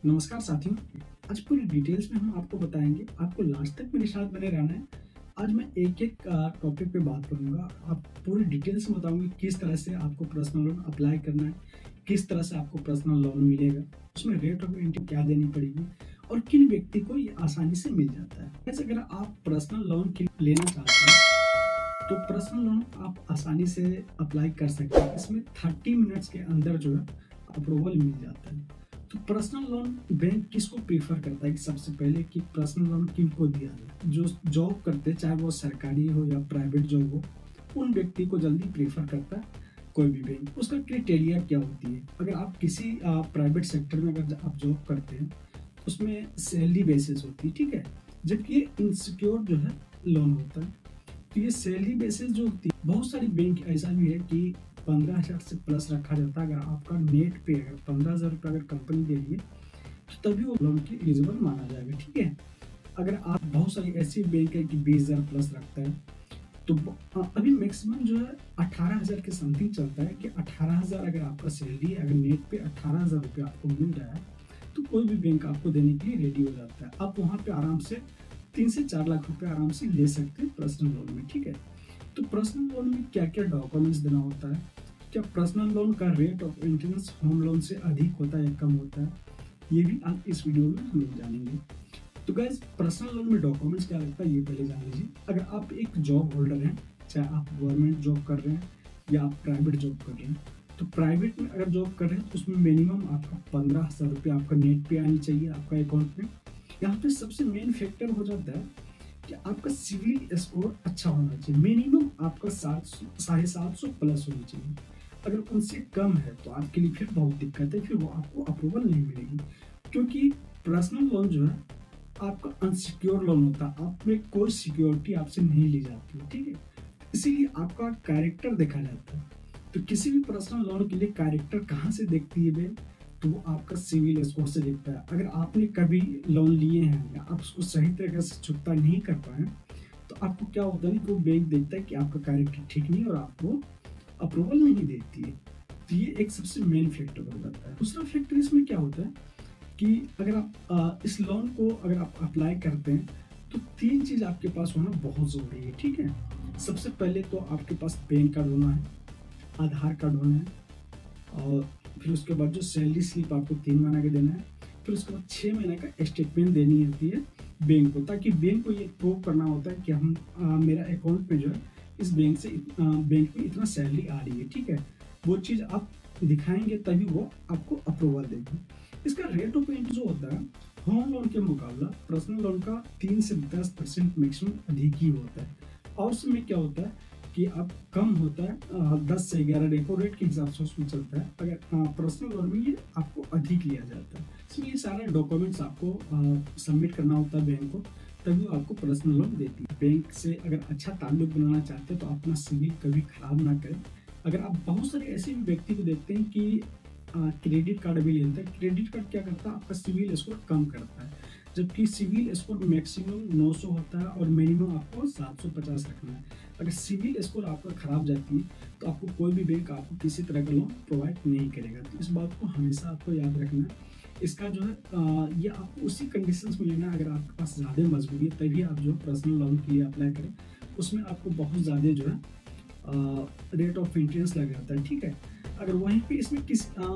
नमस्कार साथियों। आज पूरी डिटेल्स में हम आपको बताएंगे, आपको लास्ट तक मेरे साथ बने रहना है। आज मैं एक-एक टॉपिक पे बात करूँगा। आप पूरी डिटेल्स में बताऊँगी किस तरह से आपको पर्सनल लोन अप्लाई करना है, किस तरह से आपको पर्सनल लोन मिलेगा, उसमें रेट ऑफ एंट्री क्या देनी पड़ेगी और किन व्यक्ति को ये आसानी से मिल जाता है। वैसे अगर आप पर्सनल लोन लेना चाहते हैं तो पर्सनल लोन आप आसानी से अप्लाई कर सकते हैं। इसमें 30 मिनट्स के अंदर जो है अप्रूवल मिल जाता है। तो पर्सनल लोन बैंक किसको प्रीफर करता है कि सबसे पहले कि पर्सनल लोन किनको दिया जाए? जो जॉब करते हैं, चाहे वो सरकारी हो या प्राइवेट जॉब हो, उन व्यक्ति को जल्दी प्रीफर करता है कोई भी बैंक। उसका क्राइटेरिया क्या होती है? अगर आप किसी प्राइवेट सेक्टर में अगर आप जॉब करते हैं, उसमें सैलरी बेसिस होती है, ठीक है? जबकि ये इनसिक्योर जो है लोन होता है। तो ये सैलरी बेसिस जो होती है, बहुत सारी बैंक ऐसा भी है कि 15,000 से प्लस रखा जाता है। अगर आपका नेट पे अगर 15,000 रुपये अगर कंपनी दे रही है तो तभी वो लोन की एलिजिबल माना जाएगा, ठीक है? अगर आप बहुत सारी ऐसी बैंक है कि 20,000 प्लस रखता है तो अभी मैक्सिमम जो है 18,000 के समथिंग चलता है कि 18,000 अगर आपका सैलरी है, अगर नेट पे 18,000 रुपये आपको मिल रहा है तो कोई भी बैंक आपको देने के लिए रेडी हो जाता है। आप वहाँ पे आराम से 3 से 4 लाख रुपए आराम से ले सकते हैं पर्सनल लोन में, ठीक है? तो पर्सनल लोन में क्या-क्या डॉक्यूमेंट्स देना होता है? क्या पर्सनल लोन का rate of interest home loan से अधिक होता है या कम होता है? ये भी आप इस वीडियो में हम लोग जानेंगे। तो गाइस, पर्सनल लोन में डॉक्यूमेंट्स क्या लगता है ये पहले जान लीजिए। अगर आप एक जॉब होल्डर हैं, चाहे आप गवर्नमेंट जॉब कर रहे हैं या आप प्राइवेट जॉब कर रहे हैं, तो प्राइवेट में अगर जॉब कर रहे हैं तो उसमें मिनिमम आपका 15,000 रुपये आपका नेट पे आनी चाहिए आपका अकाउंट में। यहाँ पे सबसे मेन फैक्टर हो जाता है कि आपका सिविल स्कोर अच्छा होना चाहिए। मिनिमम आपका 750 प्लस होनी चाहिए। अगर उनसे कम है तो आपके लिए फिर बहुत दिक्कत है, फिर वो आपको अप्रूवल नहीं मिलेगी, क्योंकि पर्सनल लोन जो है आपका अनसिक्योर लोन होता है। आप में कोई सिक्योरिटी आपसे नहीं ली जाती है, ठीक है? इसीलिए आपका कैरेक्टर देखा जाता है। तो किसी भी पर्सनल लोन के लिए कैरेक्टर कहाँ से देखती है बैंक? तो वो आपका सिविल स्कोर से देखता है। अगर आपने कभी लोन लिए हैं या आप उसको सही तरीके से चुकता नहीं कर पाए तो आपको क्या होता है कि वो बैंक देखता है कि आपका कैरेक्टर ठीक नहीं है और आपको अप्रूवल नहीं देती है। तो ये एक सबसे मेन फैक्टर हो जाता है। दूसरा फैक्टर इसमें क्या होता है कि अगर आप इस लोन को अगर आप अप्लाई करते हैं तो 3 चीज़ आपके पास होना बहुत ज़रूरी है, ठीक है? सबसे पहले तो आपके पास पैन कार्ड होना है, आधार कार्ड होना है और फिर उसके बाद जो सैलरी स्लिप आपको 3 महीने का देना है। फिर उसके बाद 6 महीने का स्टेटमेंट देनी होती है बैंक को, ताकि बैंक को ये प्रूव करना होता है कि हम मेरा अकाउंट में जो है इस बैंक से बैंक में इतना सैलरी आ रही है, ठीक है? वो चीज़ आप दिखाएंगे तभी वो आपको अप्रूवल देगी। इसका रेट ऑफ इंटरेस्ट जो होता है होम लोन के मुकाबला पर्सनल लोन का 3 से 10% मैक्सिमम अधिक ही होता है। और उसमें क्या होता है कि अब कम होता है 10 से 11 रेपो रेट के हिसाब से उसमें चलता है। अगर पर्सनल लोन में ये आपको अधिक लिया जाता है। इसमें ये सारे डॉक्यूमेंट्स आपको सबमिट करना होता है बैंक को, तभी वो आपको पर्सनल लोन देती है। बैंक से अगर अच्छा ताल्लुक बनाना चाहते हैं तो अपना सिविल कभी खराब ना करें। अगर आप बहुत सारे ऐसे भी व्यक्ति को देखते हैं कि क्रेडिट कार्ड भी लेते हैं। क्रेडिट कार्ड क्या करता है? आपका सिविल स्कोर कम करता है, जबकि सिविल स्कोर मैक्सिमम 900 होता है और मिनिमम आपको 750 रखना है। अगर सिविल स्कोर आपका खराब जाती है तो आपको कोई भी बैंक आपको किसी तरह का लोन प्रोवाइड नहीं करेगा। तो इस बात को हमेशा आपको याद रखना है। इसका जो है ये आपको उसी कंडीशंस में लेना है। अगर आपके पास ज़्यादा मजबूरी है तभी आप जो पर्सनल लोन के लिए अप्लाई करें। उसमें आपको बहुत ज़्यादा जो है रेट ऑफ इंटरेस्ट लग जाता है, ठीक है? अगर वहीं पे इसमें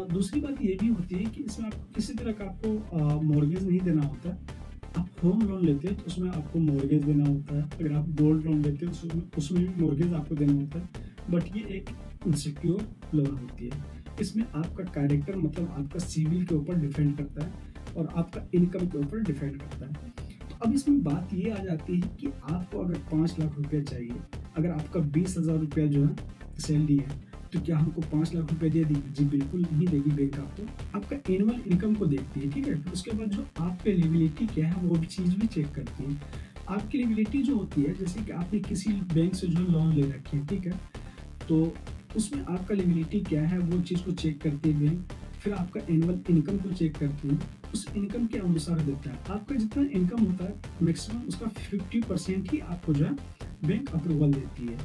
दूसरी बात ये भी होती है कि इसमें आपको किसी तरह का आपको मॉर्गेज नहीं देना होता है। आप होम लोन लेते हैं तो उसमें आपको मॉर्गेज देना होता है। अगर आप गोल्ड लोन लेते हैं तो उसमें भी मॉर्गेज आपको देना होता है। बट ये एक इनसिक्योर लोन होती है। इसमें आपका कैरेक्टर मतलब आपका सिविल के ऊपर डिपेंड करता है और आपका इनकम के ऊपर डिपेंड करता है। तो अब इसमें बात ये आ जाती है कि आपको अगर 5 लाख रुपया चाहिए, अगर आपका 20,000 रुपया जो है सैलरी है, तो क्या हमको 5 लाख रुपए दे देगी? जी बिल्कुल नहीं देगी बैंक आपको। आपका एनुअल इनकम को देखती है, ठीक है? फिर उसके बाद जो आपकी एलिजिबिलिटी क्या है वो भी चीज़ भी चेक करती है। आपकी एलिजिबिलिटी जो होती है, जैसे कि आपने किसी बैंक से जो लोन ले रखी है, ठीक है? तो उसमें आपका एलिजिबिलिटी क्या है वो चीज़ को चेक करती है बैंक। फिर आपका एनुअल इनकम को चेक करती है, उस इनकम के अनुसार देता है। आपका जितना इनकम होता है मैक्सिमम उसका 50% ही आपको जो है बैंक अप्रूवल देती है,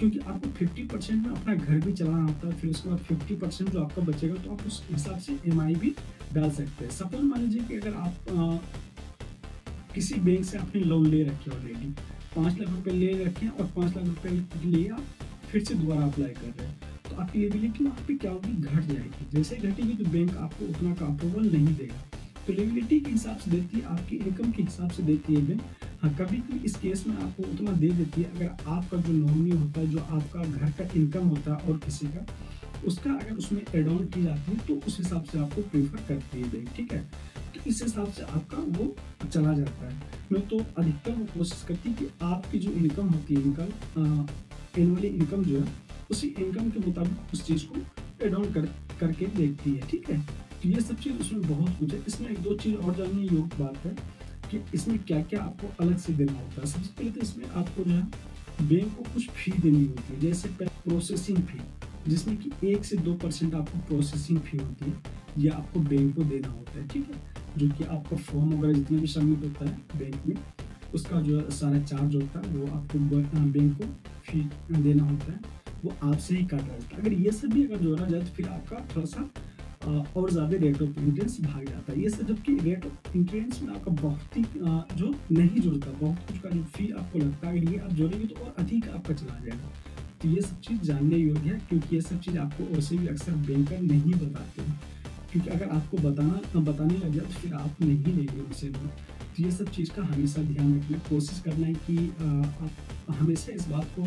क्योंकि आपको 50% में अपना घर भी चलाना होता है, फिर उसके बाद 50% जो आपका बचेगा तो आप उस हिसाब से ईएमआई भी डाल सकते हैं। सपोज़ मान लीजिए कि अगर आप किसी बैंक से आपने लोन ले रखे ऑलरेडी, 5 लाख रुपए ले रखे हैं और 5 लाख रुपए के लिए आप फिर से दोबारा अप्लाई कर रहे हैं, तो आपकी एबिलिटी वहाँ पे क्या होगी, घट जाएगी। जैसे घटेगी तो बैंक आपको उतना का अप्रूवल नहीं देगा। तो लिबिलिटी के हिसाब से देती है, आपकी इनकम के हिसाब से देती है बैंक। हाँ, कभी-कभी इस केस में आपको उतना दे देती है अगर आपका जो नॉमिनी होता है, जो आपका घर का इनकम होता है और किसी का, उसका अगर उसमें ऐड ऑन की जाती है तो उस हिसाब से आपको प्रेफ़र करती है बैंक, ठीक है? तो इस हिसाब से आपका वो चला जाता है। नहीं तो अधिकतर वो कोशिश करती है कि आपकी जो इनकम होती है, एनुअली इनकम जो है, उसी इनकम के मुताबिक उस चीज़ को ऐड ऑन करके देखती है, ठीक है? तो ये सब चीज़ उसमें बहुत कुछ है। इसमें 1-2 चीज़ और जानने योग्य बात है कि इसमें क्या-क्या आपको अलग से देना होता है। सबसे पहले तो इसमें आपको जो है बैंक को कुछ फ़ी देनी होती है, जैसे प्रोसेसिंग फ़ी, जिसमें कि 1 से 2% आपको प्रोसेसिंग फ़ी होती है, ये आपको बैंक को देना होता है, ठीक है? जो कि आपका फॉर्म वगैरह जितना भी सबमिट होता है बैंक में, उसका जो है सारा चार्ज होता है वो आपको बैंक को फ़ी देना होता है, वो आपसे ही काटा जाता है। अगर ये सब भी अगर जोड़ा जाए तो फिर आपका थोड़ा-सा और ज़्यादा रेट ऑफ इंटरेस्ट भाग जाता है। ये सब जबकि रेट ऑफ इंटरेस्ट में आपका बहुत ही जो नहीं जुड़ता, बहुत कुछ का जो फ़ी आपको लगता है, अगर ये आप जोड़ेंगे तो और अधिक आपका चला जाएगा। तो ये सब चीज़ जानने योग्य है, क्योंकि ये सब चीज़ आपको वैसे भी अक्सर बैंकर नहीं बताते हैं। क्योंकि अगर आपको बताने लग जाए तो फिर आप नहीं लेंगे उनसे लोन। तो ये सब चीज़ का हमेशा ध्यान रखना, कोशिश करना है कि आप हमेशा इस बात को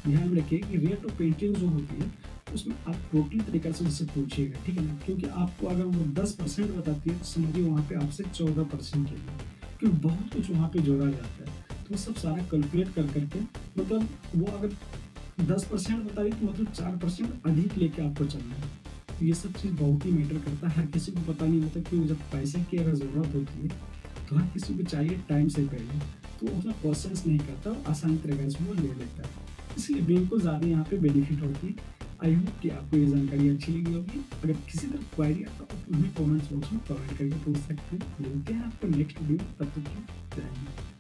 ध्यान में रखिए कि रेट ऑफ इंटरेस्ट जो होती है उसमें आप टोटली तरीके से उससे पूछिएगा, ठीक है ना? क्योंकि आपको अगर वो 10% बताती है तो समझिए वहाँ पे आपसे 14% लेगी, क्योंकि बहुत कुछ वहाँ पे जोड़ा जाता है। तो वो सब सारा कैलकुलेट कर के, मतलब वो अगर 10% बता रही तो मतलब 4% अधिक लेके आपको चलना है। तो ये सब चीज़ बहुत ही मैटर करता है, हर किसी को पता नहीं होता, क्योंकि जब पैसे की अगर ज़रूरत होती है तो हर किसी को चाहिए टाइम से पहले, तो वो उतना क्वेश्चंस नहीं करता और आसान तरीके से वो ले लेता है। इसलिए बैंक को ज़्यादा यहाँ पे बेनिफिट होती है। आई होप कि आपको ये जानकारी अच्छी लगी होगी। अगर किसी तरह क्वेरी है तो आप उन्हें कमेंट्स बॉक्स में कमेंट करके पूछ सकते हैं। मिलते हैं आपको नेक्स्ट वीडियो में, तब तक के लिए जय हिंद।